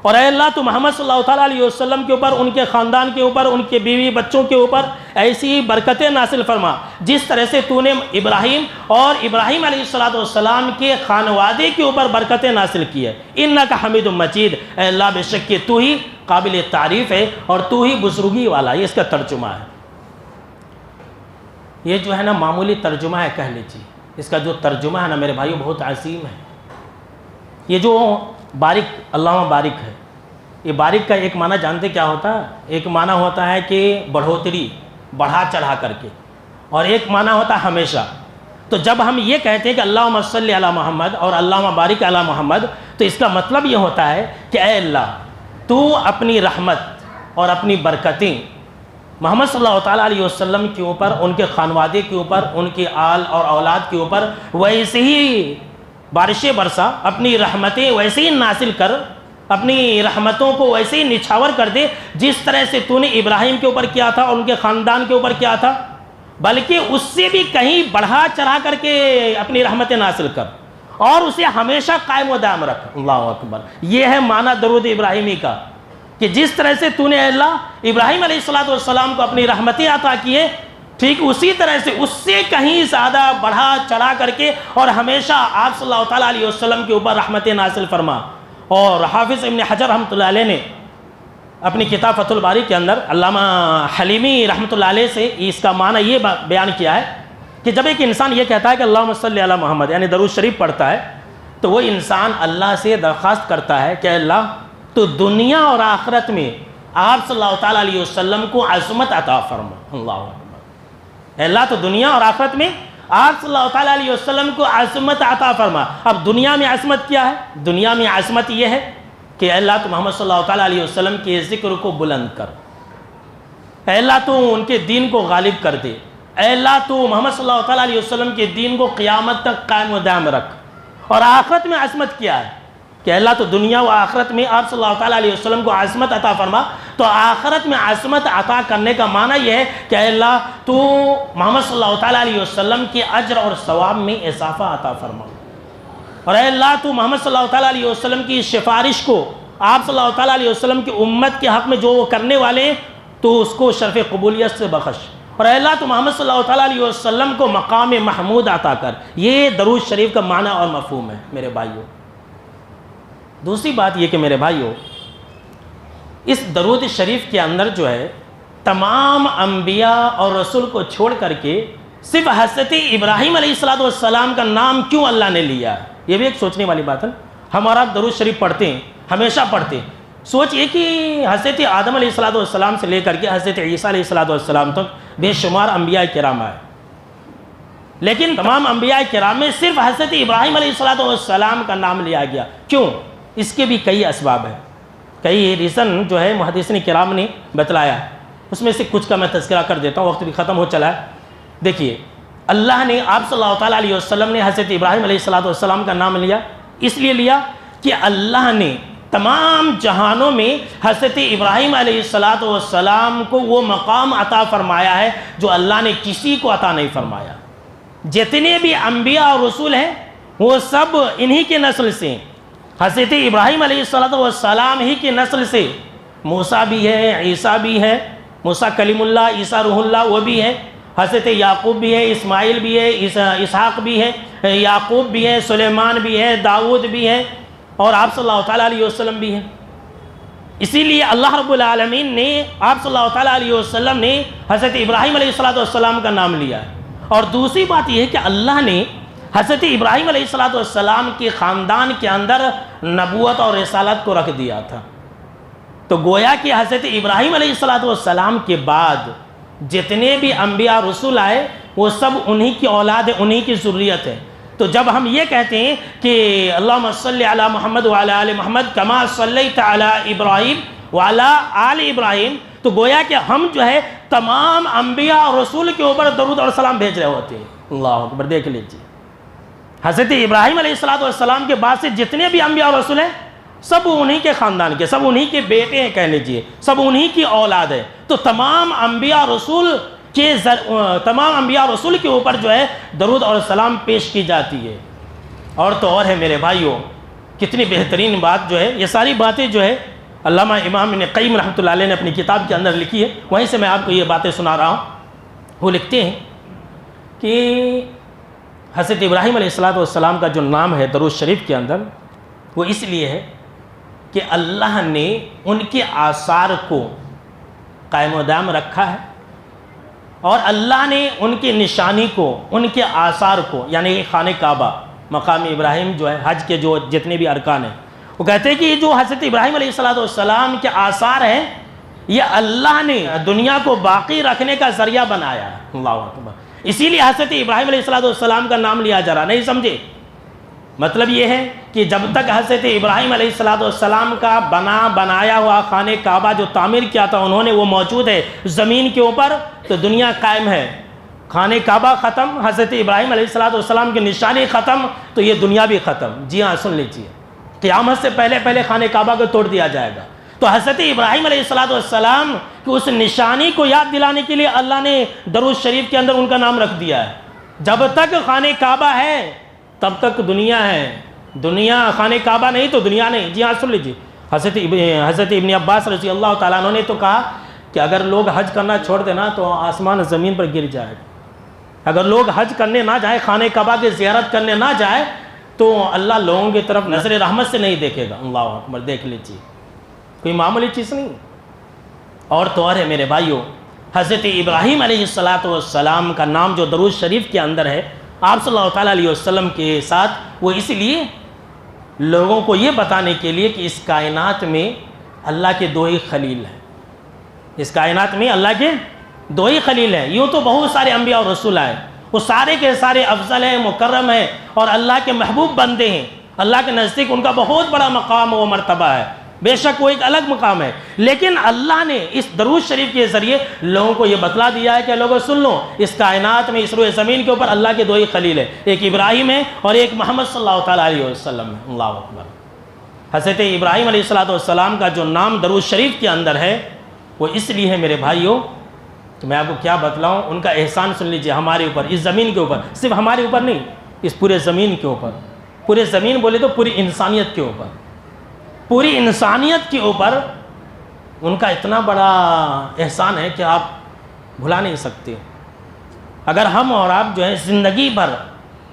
اور اے اللہ تو محمد صلی اللہ تعالیٰ علیہ وسلم کے اوپر، ان کے خاندان کے اوپر، ان کے بیوی بچوں کے اوپر ایسی برکتیں نازل فرما جس طرح سے تو نے ابراہیم اور ابراہیم علیہ السلام کے خانوادے کے اوپر برکتیں نازل کی ہے. انک حمید مجید، اے اللہ بے شک کہ تو ہی قابل تعریف ہے اور تو ہی بزرگی والا. یہ اس کا ترجمہ ہے. یہ جو ہے نا معمولی ترجمہ ہے کہہ لیجیے. اس کا جو ترجمہ ہے نا میرے بھائیوں بہت عظیم ہے. یہ جو بارک، اللہم بارک ہے، یہ بارک کا ایک معنی جانتے کیا ہوتا ہے؟ ایک معنی ہوتا ہے کہ بڑھوتری، بڑھا چڑھا کر کے، اور ایک معنی ہوتا ہے ہمیشہ. تو جب ہم یہ کہتے ہیں کہ اللہم صلی علی محمد اور اللہم بارک علی محمد، تو اس کا مطلب یہ ہوتا ہے کہ اے اللہ تو اپنی رحمت اور اپنی برکتیں محمد صلی اللہ تعالیٰ علیہ وسلم کے اوپر، ان کے خانوادے کے اوپر، ان کے آل اور اولاد کے اوپر ویسے ہی بارشیں برسا، اپنی رحمتیں ویسے ہی نازل کر، اپنی رحمتوں کو ویسے ہی نچھاور کر دے جس طرح سے تو نے ابراہیم کے اوپر کیا تھا اور ان کے خاندان کے اوپر کیا تھا، بلکہ اس سے بھی کہیں بڑھا چڑھا کر کے اپنی رحمتیں نازل کر اور اسے ہمیشہ قائم و دائم رکھ. اللہ اکبر. یہ ہے معنی درود ابراہیمی کا کہ جس طرح سے تو نے اے اللہ ابراہیم علیہ السلام کو اپنی رحمتیں عطا کیے، ٹھیک اسی طرح سے اس سے کہیں زیادہ بڑھا چڑھا کر کے اور ہمیشہ آپ صلی اللہ تعالیٰ علیہ وسلم کے اوپر رحمتیں نازل فرما. اور حافظ ابن حجر رحمۃ اللہ علیہ نے اپنی کتاب فتح الباری کے اندر علامہ حلیمی رحمۃ اللہ علیہ سے اس کا معنی یہ بیان کیا ہے کہ جب ایک انسان یہ کہتا ہے کہ اللہم صلی علی محمد یعنی درود شریف پڑھتا ہے، تو وہ انسان اللہ سے درخواست کرتا ہے کہ اللہ تو دنیا اور آخرت میں آپ صلی اللہ تعالیٰ علیہ وسلم کو عظمت عطا فرما. اللہ اکبر. اے اللہ تو دنیا اور آخرت میں آپ صلی اللہ تعالیٰ علیہ وسلم کو عظمت عطا فرما. اب دنیا میں عظمت کیا ہے؟ دنیا میں عظمت یہ ہے کہ اے اللہ تو محمد صلی اللہ تعالیٰ علیہ وسلم کے ذکر کو بلند کر. اے اللہ تو ان کے دین کو غالب کر دے. اے اللہ تو محمد صلی اللہ تعالیٰ علیہ وسلم کے دین کو قیامت تک قائم و دائم رکھ. اور آخرت میں عظمت کیا ہے کہ اللہ تو دنیا و آخرت میں آپ صلی اللہ تعالیٰ علیہ وسلم کو عظمت عطا فرما، تو آخرت میں عظمت عطا کرنے کا معنی یہ ہے کہ اے اللہ تو محمد صلی اللہ تعالیٰ علیہ وسلم کے اجر اور ثواب میں اضافہ عطا فرما، اور اے اللہ تو محمد صلی اللہ تعالیٰ علیہ وسلم کی سفارش کو آپ صلی اللہ تعالیٰ علیہ وسلم کی امت کے حق میں جو وہ کرنے والے ہیں تو اس کو شرف قبولیت سے بخش، اور اے اللہ تو محمد صلی اللہ تعالیٰ علیہ وسلم کو مقام محمود عطا کر۔ یہ درود شریف کا معنی اور مفہوم ہے میرے بھائیوں۔ دوسری بات یہ کہ میرے بھائیوں، اس درود شریف کے اندر جو ہے تمام انبیاء اور رسول کو چھوڑ کر کے صرف حضرت ابراہیم علیہ السلام کا نام کیوں اللہ نے لیا؟ یہ بھی ایک سوچنے والی بات ہے۔ ہمارا درود شریف پڑھتے ہیں، ہمیشہ پڑھتے ہیں، سوچئے کہ حضرت آدم علیہ السلام سے لے کر کے حضرت عیسیٰ علیہ السلام تک بے شمار انبیاء کرام آئے، لیکن تمام انبیاء کرام میں صرف حضرت ابراہیم علیہ السلام کا نام لیا گیا، کیوں؟ اس کے بھی کئی اسباب ہیں، کئی ریزن جو ہے محدثین کرام نے بتلایا، اس میں سے کچھ کا میں تذکرہ کر دیتا ہوں، وقت بھی ختم ہو چلا ہے۔ دیکھیے، اللہ نے آپ صلی اللہ تعالیٰ علیہ وسلم نے حضرت ابراہیم علیہ السلام کا نام لیا، اس لیے لیا کہ اللہ نے تمام جہانوں میں حضرت ابراہیم علیہ السلام کو وہ مقام عطا فرمایا ہے جو اللہ نے کسی کو عطا نہیں فرمایا۔ جتنے بھی انبیاء اور رسول ہیں وہ سب انہی کے نسل سے، حضرت ابراہیم علیہ السلام ہی کی نسل سے، موسیٰ بھی ہے، عیسیٰ بھی ہے، موسیٰ کلیم اللہ، عیسیٰ روح اللہ وہ بھی ہے، حضرت یعقوب بھی ہے، اسماعیل بھی ہے، اسحاق بھی ہے، یعقوب بھی ہے، سلیمان بھی ہے، داؤد بھی ہے، اور آپ صلی اللہ تعالیٰ علیہ وسلم بھی ہیں۔ اسی لیے اللہ رب العالمین نے آپ صلی اللہ تعالیٰ علیہ وسلم نے حضرت ابراہیم علیہ السلام کا نام لیا ہے۔ اور دوسری بات یہ ہے کہ اللہ نے حضرت ابراہیم علیہ السلام کے خاندان کے اندر نبوت اور رسالت کو رکھ دیا تھا، تو گویا کہ حضرت ابراہیم علیہ السلام کے بعد جتنے بھی انبیاء رسول آئے وہ سب انہی کی اولاد ہے، انہی کی ذریت ہے۔ تو جب ہم یہ کہتے ہیں کہ اللہم صلی علی محمد وعلی آل محمد کما صلیت علی ابراہیم وعلی آل ابراہیم، تو گویا کہ ہم جو ہے تمام انبیاء اور رسول کے اوپر درود اور سلام بھیج رہے ہوتے ہیں۔ اللہ اکبر، دیکھ لیجیے، حضرت ابراہیم علیہ السلام کے بعد سے جتنے بھی انبیاء اور رسول ہیں سب انہی کے خاندان کے، سب انہی کے بیٹے ہیں، کہہ لیجیے سب انہی کی اولاد ہے۔ تو تمام انبیاء رسول کے اوپر جو ہے درود اور سلام پیش کی جاتی ہے۔ اور تو اور ہے میرے بھائیوں، کتنی بہترین بات جو ہے، یہ ساری باتیں جو ہے علامہ امام ابن قیم رحمۃ اللہ علیہ نے اپنی کتاب کے اندر لکھی ہے، وہیں سے میں آپ کو یہ باتیں سنا رہا ہوں۔ وہ لکھتے ہیں کہ حضرت ابراہیم علیہ السلام کا جو نام ہے درود شریف کے اندر، وہ اس لیے ہے کہ اللہ نے ان کے آثار کو قائم و دائم رکھا ہے، اور اللہ نے ان کی نشانی کو، ان کے آثار کو، یعنی خانہ کعبہ، مقام ابراہیم جو ہے، حج کے جو جتنے بھی ارکان ہیں، وہ کہتے ہیں کہ یہ جو حضرت ابراہیم علیہ السلام کے آثار ہیں یہ اللہ نے دنیا کو باقی رکھنے کا ذریعہ بنایا ہے۔ اللہ اکبر، اسی لیے حضرت ابراہیم علیہ السلام کا نام لیا جا رہا، نہیں سمجھے؟ مطلب یہ ہے کہ جب تک حضرت ابراہیم علیہ السلام کا بنایا ہوا خانہ کعبہ جو تعمیر کیا تھا انہوں نے، وہ موجود ہے زمین کے اوپر، تو دنیا قائم ہے۔ خانہ کعبہ ختم، حضرت ابراہیم علیہ السلام کی نشانی ختم، تو یہ دنیا بھی ختم۔ جی ہاں، سن لیجیے، قیامت سے پہلے خانہ کعبہ کو توڑ دیا جائے گا۔ تو حضرت ابراہیم علیہ السلام کی اس نشانی کو یاد دلانے کے لیے اللہ نے درود شریف کے اندر ان کا نام رکھ دیا ہے۔ جب تک خانہ کعبہ ہے تب تک دنیا ہے، دنیا خانہ کعبہ نہیں تو دنیا نہیں۔ جی ہاں، سن لیجیے، حضرت ابن عباس رضی اللہ تعالیٰ عنہ نے تو کہا کہ اگر لوگ حج کرنا چھوڑ دینا تو آسمان زمین پر گر جائے گا۔ اگر لوگ حج کرنے نہ جائیں، خانہ کعبہ کی زیارت کرنے نہ جائیں، تو اللہ لوگوں کی طرف نظر رحمت سے نہیں دیکھے گا۔ اللہ اکبر، دیکھ لیجیے، کوئی معمولی چیز نہیں۔ اور تو اور ہے میرے بھائیوں، حضرت ابراہیم علیہ السلام کا نام جو درود شریف کے اندر ہے آپ صلی اللہ تعالیٰ علیہ وسلم کے ساتھ، وہ اس لیے لوگوں کو یہ بتانے کے لیے کہ اس کائنات میں اللہ کے دو ہی خلیل ہیں، اس کائنات میں اللہ کے دو ہی خلیل ہیں۔ یوں تو بہت سارے انبیاء اور رسول آئے، وہ سارے کے سارے افضل ہیں، مکرم ہیں، اور اللہ کے محبوب بندے ہیں، اللہ کے نزدیک ان کا بہت بڑا مقام و مرتبہ ہے، بے شک وہ ایک الگ مقام ہے۔ لیکن اللہ نے اس درود شریف کے ذریعے لوگوں کو یہ بتلا دیا ہے کہ لوگوں سن لو، اس کائنات میں، اس روئے زمین کے اوپر اللہ کے دو ہی خلیل ہیں، ایک ابراہیم ہے اور ایک محمد صلی اللہ تعالیٰ علیہ وسلم ہے۔ اللہ اکبر۔ حضرت ابراہیم علیہ السلام کا جو نام درود شریف کے اندر ہے وہ اس لیے ہے میرے بھائیوں، تو میں آپ کو کیا بتلاؤں، ان کا احسان سن لیجئے ہمارے اوپر، اس زمین کے اوپر، صرف ہمارے اوپر نہیں، اس پورے زمین کے اوپر، پورے زمین بولے تو پوری انسانیت کے اوپر، پوری انسانیت کے اوپر ان کا اتنا بڑا احسان ہے کہ آپ بھلا نہیں سکتے۔ اگر ہم اور آپ جو ہے زندگی بھر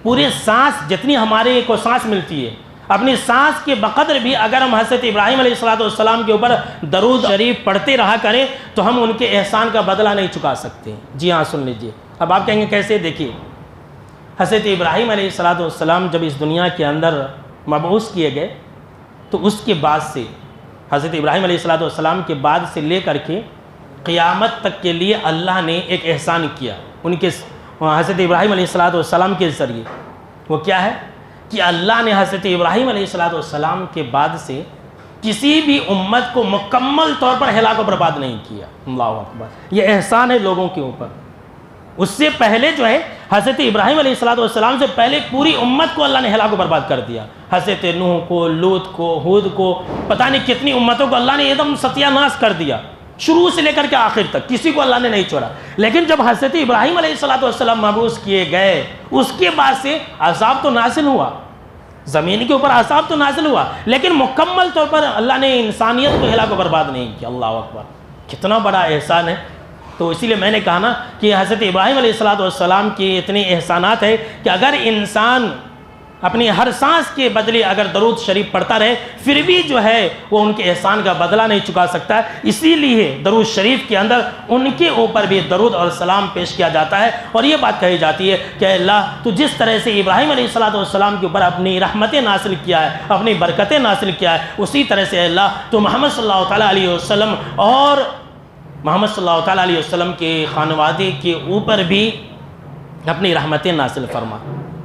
پورے سانس جتنی ہمارے کو سانس ملتی ہے، اپنی سانس کے بقدر بھی اگر ہم حضرت ابراہیم علیہ السلام کے اوپر درود شریف پڑھتے رہا کریں تو ہم ان کے احسان کا بدلہ نہیں چکا سکتے۔ جی ہاں، سن لیجئے۔ اب آپ کہیں گے کیسے؟ دیکھیے، حضرت ابراہیم علیہ السلام جب اس دنیا کے اندر مبعوث کیے گئے تو اس کے بعد سے، حضرت ابراہیم علیہ السلام کے بعد سے لے کر کے قیامت تک کے لیے اللہ نے ایک احسان کیا ان کے حضرت ابراہیم علیہ السلام کے ذریعے۔ وہ کیا ہے کہ اللہ نے حضرت ابراہیم علیہ السلام کے بعد سے کسی بھی امت کو مکمل طور پر ہلاک و برباد نہیں کیا۔ اللہ اکبر، یہ احسان ہے لوگوں کے اوپر۔ اس سے پہلے جو ہے حضرت ابراہیم علیہ السلام سے پہلے پوری امت کو اللہ نے ہلاک و برباد کر دیا۔ حضرت نوح کو، لوط کو، ہود کو، پتہ نہیں کتنی امتوں کو اللہ نے ایک دم ستیہ ناش کر دیا، شروع سے لے کر کے آخر تک کسی کو اللہ نے نہیں چھوڑا۔ لیکن جب حضرت ابراہیم علیہ السلام مبعوث کیے گئے اس کے بعد سے عذاب تو نازل ہوا، زمین کے اوپر عذاب تو نازل ہوا، لیکن مکمل طور پر اللہ نے انسانیت کو ہلاک و برباد نہیں کیا۔ اللہ اکبر، کتنا بڑا احسان ہے۔ تو اسی لیے میں نے کہا نا کہ حضرت ابراہیم علیہ السلام کی اتنے احسانات ہے کہ اگر انسان اپنی ہر سانس کے بدلے اگر درود شریف پڑھتا رہے پھر بھی جو ہے وہ ان کے احسان کا بدلہ نہیں چکا سکتا۔ اسی لیے درود شریف کے اندر ان کے اوپر بھی درود اور سلام پیش کیا جاتا ہے، اور یہ بات کہی جاتی ہے کہ اللہ تو جس طرح سے ابراہیم علیہ السلام کے اوپر اپنی رحمتیں نازل کیا ہے، اپنی برکتیں نازل کیا ہے، اسی طرح سے اللہ تو محمد صلی اللہ تعالیٰ علیہ وسلم اور محمد صلی اللہ تعالیٰ علیہ وسلم کے خانوادے کے اوپر بھی اپنی رحمتیں نازل فرما۔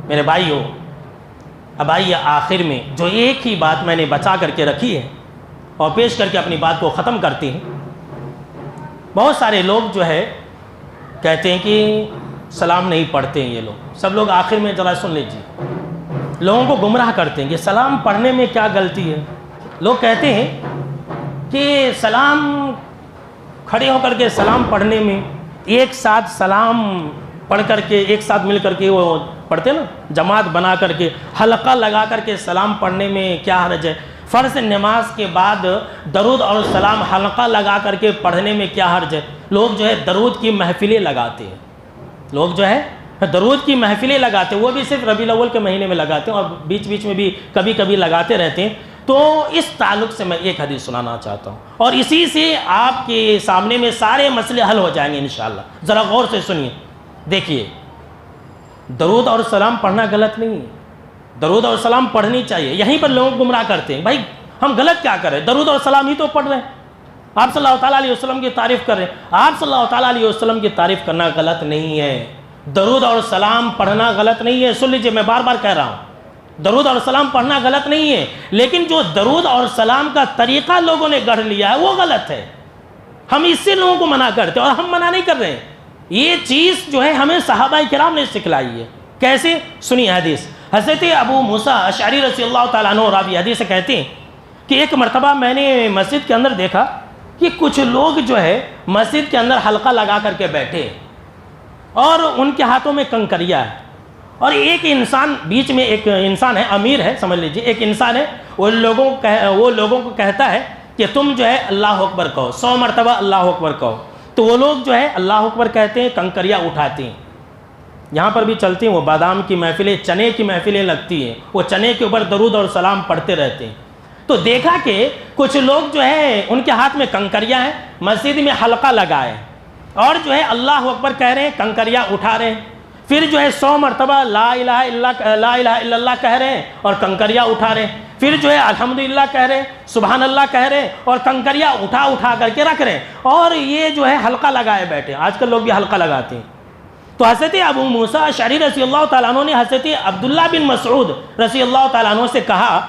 میرے بھائیو، اب آئیے آخر میں جو ایک ہی بات میں نے بچا کر کے رکھی ہے اور پیش کر کے اپنی بات کو ختم کرتے ہیں۔ بہت سارے لوگ جو ہے کہتے ہیں کہ سلام نہیں پڑھتے ہیں یہ لوگ، سب لوگ آخر میں ذرا سن لیجیے، لوگوں کو گمراہ کرتے ہیں کہ سلام پڑھنے میں کیا غلطی ہے۔ لوگ کہتے ہیں کہ سلام کھڑے ہو کر کے سلام پڑھنے میں، ایک ساتھ سلام پڑھ کر کے ایک ساتھ مل کر کے وہ پڑھتے نا، جماعت بنا کر کے حلقہ لگا کر کے سلام پڑھنے میں کیا حرج ہے؟ فرض نماز کے بعد درود اور سلام حلقہ لگا کر کے پڑھنے میں کیا حرج ہے؟ لوگ جو ہے درود کی محفلیں لگاتے ہیں، لوگ جو ہے درود کی محفلیں لگاتے ہیں، وہ بھی صرف ربیع الاول کے مہینے میں لگاتے ہیں اور بیچ بیچ میں بھی کبھی کبھی لگاتے رہتے ہیں۔ تو اس تعلق سے میں ایک حدیث سنانا چاہتا ہوں اور اسی سے آپ کے سامنے میں سارے مسئلے حل ہو جائیں گے انشاءاللہ۔ ذرا غور سے سنیے، دیکھیے، درود اور سلام پڑھنا غلط نہیں ہے، درود اور سلام پڑھنی چاہیے۔ یہیں پر لوگ گمراہ کرتے ہیں، بھائی ہم غلط کیا کر رہے ہیں؟ درود اور سلام ہی تو پڑھ رہے ہیں، آپ صلی اللہ تعالیٰ علیہ وسلم کی تعریف کر رہے ہیں، آپ صلی اللہ تعالیٰ علیہ وسلم کی تعریف کرنا غلط نہیں ہے، درود اور سلام پڑھنا غلط نہیں ہے۔ سن لیجئے، میں بار بار کہہ رہا ہوں، درود اور سلام پڑھنا غلط نہیں ہے، لیکن جو درود اور سلام کا طریقہ لوگوں نے گڑھ لیا ہے وہ غلط ہے۔ ہم اس سے لوگوں کو منع کرتے ہیں اور ہم منع نہیں کر رہے ہیں، یہ چیز جو ہے ہمیں صحابہ کرام نے سکھلائی ہے۔ کیسے؟ سنیے حدیث، حضرت ابو موسیٰ اشعری رضی اللہ تعالیٰ عنہ راوی حدیث سے کہتے ہیں کہ ایک مرتبہ میں نے مسجد کے اندر دیکھا کہ کچھ لوگ جو ہے مسجد کے اندر حلقہ لگا کر کے بیٹھے اور ان کے ہاتھوں میں کنکریا ہے، اور ایک انسان بیچ میں، ایک انسان ہے، امیر ہے سمجھ لیجیے، ایک انسان ہے، وہ لوگوں کو کہتا ہے کہ تم جو ہے اللہ اکبر کہو، 100 مرتبہ اللہ اکبر کہو۔ تو وہ لوگ جو ہے اللہ اکبر کہتے ہیں، کنکریا اٹھاتے ہیں۔ یہاں پر بھی چلتی ہیں وہ بادام کی محفلیں، چنے کی محفلیں لگتی ہیں، وہ چنے کے اوپر درود اور سلام پڑھتے رہتے ہیں۔ تو دیکھا کہ کچھ لوگ جو ہے ان کے ہاتھ میں کنکریا ہیں، مسجد میں حلقہ لگائے اور جو ہے اللہ اکبر کہہ رہے ہیں، کنکریا اٹھا رہے ہیں، پھر جو ہے 100 مرتبہ لا الہ الا اللہ کہہ رہے ہیں اور کنکریا اٹھا رہے ہیں، پھر جو ہے الحمدللہ کہہ رہے ہیں، سبحان اللہ کہہ رہے ہیں اور کنکریا اٹھا کر کے رکھ رہے ہیں، اور یہ جو ہے حلقہ لگائے بیٹھے ہیں۔ آج کل لوگ بھی حلقہ لگاتے ہیں۔ تو حضرت ابو موسیٰ اشعری رضی اللہ تعالیٰ عنہ نے حضرت عبداللہ بن مسعود رضی اللہ تعالیٰ عنہ سے کہا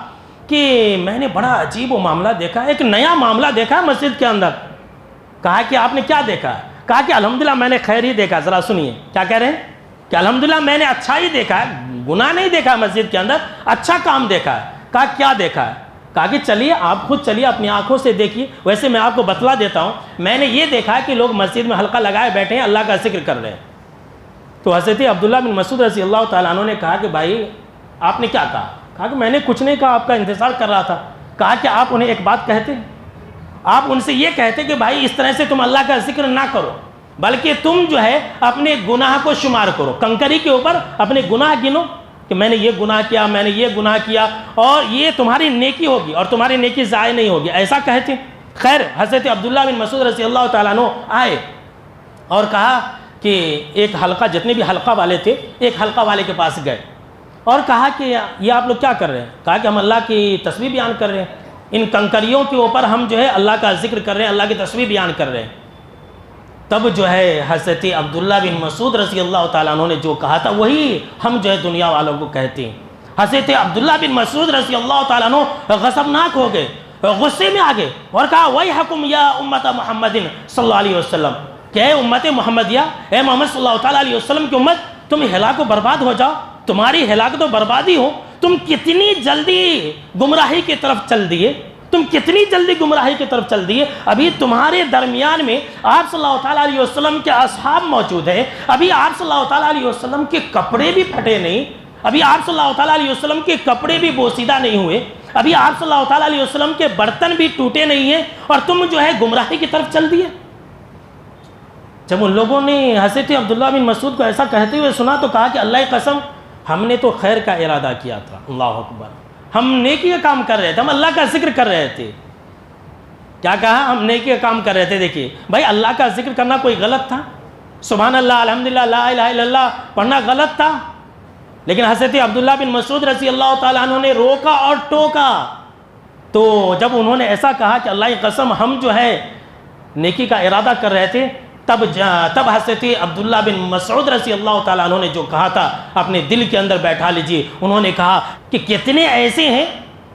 کہ میں نے بڑا عجیب و معاملہ دیکھا، ایک نیا معاملہ دیکھا مسجد کے اندر۔ کہا کہ آپ نے کیا دیکھا؟ کہا کہ الحمدللہ میں نے خیر ہی دیکھا۔ ذرا سنیے کیا کہہ رہے ہیں کہ الحمدللہ میں نے اچھا ہی دیکھا ہے، گناہ نہیں دیکھا مسجد کے اندر، اچھا کام دیکھا ہے۔ کہا کیا دیکھا ہے؟ کہا کہ چلیے آپ خود چلیے اپنی آنکھوں سے دیکھیے. ویسے میں آپ کو بتلا دیتا ہوں, میں نے یہ دیکھا کہ لوگ مسجد میں حلقہ لگائے بیٹھے ہیں, اللہ کا ذکر کر رہے ہیں. تو حضرت عبداللہ بن مسعود رضی اللہ تعالیٰ عنہ نے کہا کہ بھائی آپ نے کیا کہا؟ کہا کہ میں نے کچھ نہیں کہا, آپ کا انتظار کر رہا تھا. کہا کہ آپ انہیں ایک بات کہتے, آپ ان سے یہ کہتے کہ بھائی اس طرح سے تم اللہ کا ذکر نہ کرو, بلکہ تم جو ہے اپنے گناہ کو شمار کرو, کنکری کے اوپر اپنے گناہ گنو کہ میں نے یہ گناہ کیا, میں نے یہ گناہ کیا, اور یہ تمہاری نیکی ہوگی اور تمہاری نیکی ضائع نہیں ہوگی, ایسا کہتے. خیر حضرت عبداللہ بن مسعود رضی اللہ تعالیٰ عنہ آئے اور کہا کہ ایک حلقہ, جتنے بھی حلقہ والے تھے ایک حلقہ والے کے پاس گئے اور کہا کہ یہ آپ لوگ کیا کر رہے ہیں؟ کہا کہ ہم اللہ کی تسبیح بیان کر رہے ہیں, ان کنکریوں کے اوپر ہم جو ہے اللہ کا ذکر کر رہے ہیں, اللہ کی تسبیح بیان کر رہے ہیں. تب جو ہے حضرت عبداللہ بن مسعود رضی اللہ تعالیٰ عنہ نے جو کہا تھا وہی ہم جو ہے دنیا والوں کو کہتے ہیں. حضرت عبداللہ بن مسعود رضی اللہ تعالیٰ عنہ غضبناک ہو گئے, غصے میں آ گئے اور کہا وَيْحَكُمْ يَا أُمَّةَ مُحَمَّدٍ صلی اللہ علیہ وسلم, کہ اے امت محمدیہ, اے محمد صلی اللہ تعالیٰ علیہ وسلم کی امت, تم ہلاک و برباد ہو جاؤ, تمہاری ہلاکت و بربادی ہو. تم کتنی جلدی گمراہی کی طرف چل دیے, تم کتنی جلدی گمراہی کی طرف چل دیے. ابھی تمہارے درمیان میں آپ صلی اللہ تعالیٰ علیہ وسلم کے اصحاب موجود ہیں, ابھی آپ صلی اللہ تعالیٰ علیہ وسلم کے کپڑے بھی پھٹے نہیں, ابھی آپ صلی اللہ تعالیٰ علیہ وسلم کے کپڑے بھی بوسیدہ نہیں ہوئے, ابھی آپ صلی اللہ تعالیٰ علیہ وسلم کے برتن بھی ٹوٹے نہیں ہیں, اور تم جو ہے گمراہی کی طرف چل دیے. جب ان لوگوں نے حضرت عبداللہ بن مسعود کو ایسا کہتے ہوئے سنا تو کہا کہ اللہ کی قسم ہم نے تو خیر کا ارادہ کیا تھا, اللہ اکبر, ہم نیکی کا کام کر رہے تھے, ہم اللہ کا ذکر کر رہے تھے. کیا کہا؟ ہم نیکی کا کام کر رہے تھے. دیکھیے بھائی اللہ کا ذکر کرنا کوئی غلط تھا؟ سبحان اللہ, الحمدللہ, لا الہ الا اللہ پڑھنا غلط تھا؟ لیکن حضرت عبداللہ بن مسعود رضی اللہ تعالیٰ عنہ نے روکا اور ٹوکا. تو جب انہوں نے ایسا کہا کہ اللہ کی قسم ہم جو ہے نیکی کا ارادہ کر رہے تھے, تب حضرت عبداللہ بن مسعود رضی اللہ تعالیٰ عنہ نے جو کہا تھا اپنے دل کے اندر بیٹھا لیجیے. انہوں نے کہا کہ کتنے ایسے ہیں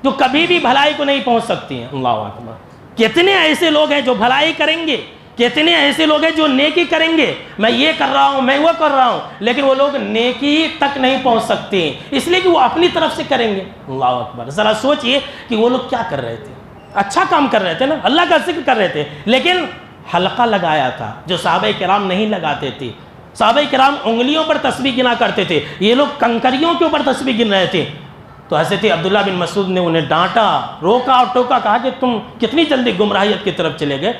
جو کبھی بھی بھلائی کو نہیں پہنچ سکتی ہیں. اللہ اکبر, کتنے ایسے لوگ ہیں جو بھلائی کریں گے, کتنے ایسے لوگ ہیں جو نیکی کریں گے, میں یہ کر رہا ہوں, میں وہ کر رہا ہوں, لیکن وہ لوگ نیکی تک نہیں پہنچ سکتے ہیں, اس لیے کہ وہ اپنی طرف سے کریں گے. اللہ اکبر, ذرا سوچئے کہ وہ لوگ کیا کر رہے تھے, اچھا کام کر رہے تھے نا, اللہ کا ذکر کر رہے تھے, لیکن حلقہ لگایا تھا جو صحابہ کرام نہیں لگاتے تھے. صحابہ کرام انگلیوں پر تسبیح گنا کرتے تھے, یہ لوگ کنکریوں کے اوپر تسبیح گن رہے تھے. تو حضرت عبداللہ بن مسعود نے انہیں ڈانٹا, روکا اور ٹوکا, کہا کہ تم کتنی جلدی گمراہیت کی طرف چلے گئے.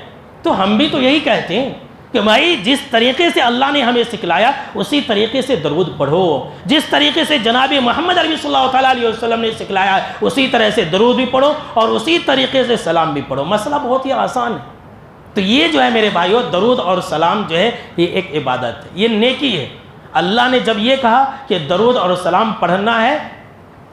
تو ہم بھی تو یہی کہتے ہیں کہ بھائی جس طریقے سے اللہ نے ہمیں سکھلایا اسی طریقے سے درود پڑھو, جس طریقے سے جناب محمد عربی صلی اللہ تعالیٰ علیہ وسلم نے سکھلایا اسی طرح سے درود بھی پڑھو اور اسی طریقے سے سلام بھی پڑھو. مسئلہ بہت ہی آسان ہے. تو یہ جو ہے میرے بھائیو, درود اور سلام جو ہے یہ ایک عبادت ہے, یہ نیکی ہے. اللہ نے جب یہ کہا کہ درود اور سلام پڑھنا ہے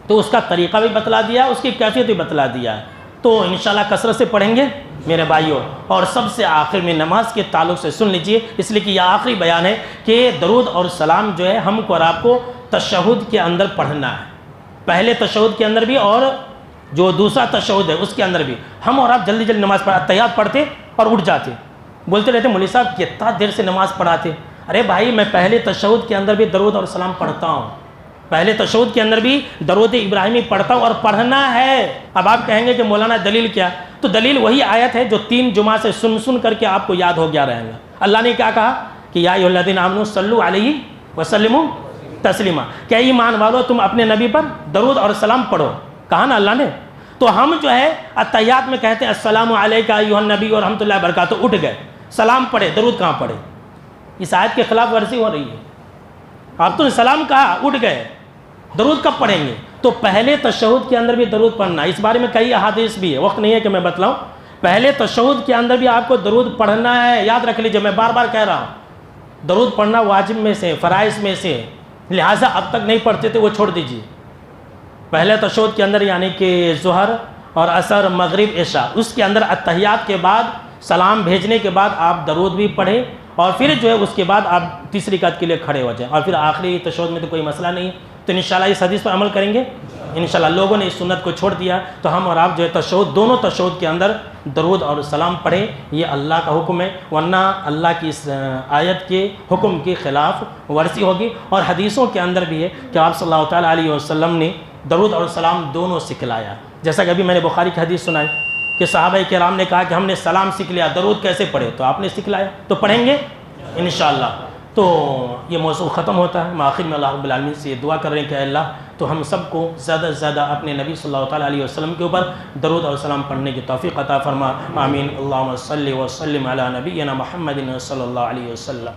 تو اس کا طریقہ بھی بتلا دیا, اس کی کیفیت بھی بتلا دیا ہے. تو انشاءاللہ کثرت سے پڑھیں گے میرے بھائیوں. اور سب سے آخر میں نماز کے تعلق سے سن لیجئے, اس لیے کہ یہ آخری بیان ہے کہ درود اور سلام جو ہے ہم کو اور آپ کو تشہد کے اندر پڑھنا ہے. پہلے تشہد کے اندر بھی اور جو دوسرا تشہد ہے اس کے اندر بھی. ہم اور آپ جلدی جلدی نماز پڑھا, تحیات پڑھتے اور اٹھ جاتے, بولتے رہتے مولوی صاحب کتنا دیر سے نماز پڑھاتے. ارے بھائی میں پہلے تشہد کے اندر بھی درود اور سلام پڑھتا ہوں, پہلے تشہد کے اندر بھی درود ابراہیمی پڑھتا ہوں اور پڑھنا ہے. اب آپ کہیں گے کہ مولانا دلیل کیا؟ تو دلیل وہی آیت ہے جو 3 جمعہ سے سن کر کے آپ کو یاد ہو گیا رہے گا. اللہ نے کیا کہا کہ یا ایھا الذین آمنوا صلوا علیہ وسلموا تسلیما, کہ ایمان والو تم اپنے نبی پر درود اور سلام پڑھو. کہا نا اللہ نے. تو ہم جو ہے التحیات میں کہتے ہیں السلام علیکہ ایھا النبی و رحمۃ اللہ وبرکاتہ, اٹھ گئے, سلام پڑھے, درود کہاں پڑھے؟ اس آیت کے خلاف ورزی ہو رہی ہے. آپ تو سلام کہا, اٹھ گئے, درود کب پڑھیں گے؟ تو پہلے تشہد کے اندر بھی درود پڑھنا. اس بارے میں کئی احادیث بھی ہے, وقت نہیں ہے کہ میں بتلاؤں. پہلے تشہد کے اندر بھی آپ کو درود پڑھنا ہے. یاد رکھ لیجئے, میں بار بار کہہ رہا ہوں, درود پڑھنا واجب میں سے, فرائض میں سے, لہٰذا اب تک نہیں پڑھتے تھے وہ چھوڑ دیجیے. پہلے تشہد کے اندر یعنی کہ ظہر اور عصر, مغرب, عشاء, اس کے اندر التحیات کے بعد سلام بھیجنے کے بعد آپ درود بھی پڑھیں اور پھر جو ہے اس کے بعد آپ تیسری رکعت کے لیے کھڑے ہو جائیں اور پھر آخری تشہد میں تو کوئی مسئلہ نہیں ہے. تو انشاءاللہ اس حدیث پر عمل کریں گے انشاءاللہ. لوگوں نے اس سنت کو چھوڑ دیا تو ہم اور آپ جو ہے تشہد, دونوں تشہد کے اندر درود اور سلام پڑھیں. یہ اللہ کا حکم ہے, ورنہ اللہ کی اس آیت کے حکم کے خلاف ورزی ہوگی. اور حدیثوں کے اندر بھی ہے کہ آپ صلی اللہ تعالیٰ علیہ وسلم نے درود اور سلام دونوں سکھلایا. جیسا کہ ابھی میں نے بخاری کی حدیث سنائی کہ صحابہ کرام نے کہا کہ ہم نے سلام سیکھ لیا, درود کیسے پڑھے؟ تو آپ نے سکھلایا, تو پڑھیں گے انشاءاللہ. تو یہ موضوع ختم ہوتا ہے. ہم آخر میں اللہ رب العالمین سے یہ دعا کر رہے ہیں کہ اے اللہ تو ہم سب کو زیادہ سے زیادہ اپنے نبی صلی اللہ تعالیٰ علیہ وسلم کے اوپر درود اور سلام پڑھنے کی توفیق عطا فرما. آمین. اللہم صلی وسلم علی نبینا محمد صلی اللہ علیہ وسلم.